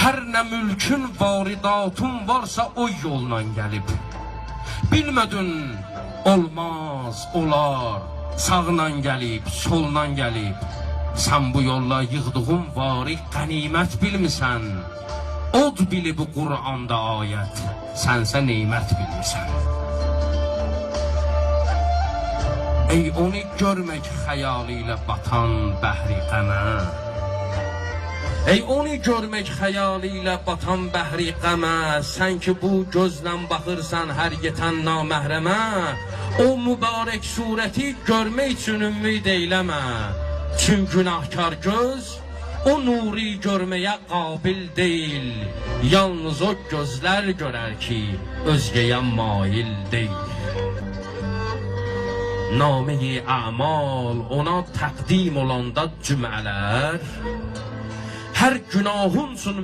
Hər nə mülkün varidatun varsa o yolla gəlib. Bilmədin olmaz, olar, sağla gəlib, solla gəlib. Sən bu yolla yığdığın varik qənimət bilmirsən. Od bilib Qur'anda ayət, sənsə neymət bilmirsən. Ey onu görmək xəyalı ilə batan bəhri qəmə. Ey onu görmək xəyalı ilə batan bəhri qəmə. Sən ki bu gözlə baxırsan hər yetən naməhrəmə. O mübarək surəti görmək üçün ümid eyləmə. Çün günahkar göz o nuri görməyə qabil deyil. Yalnız o gözlər görər ki özgəyə mail deyil. Name-i əmal ona təqdim olanda cümlələr, hər günahın üçün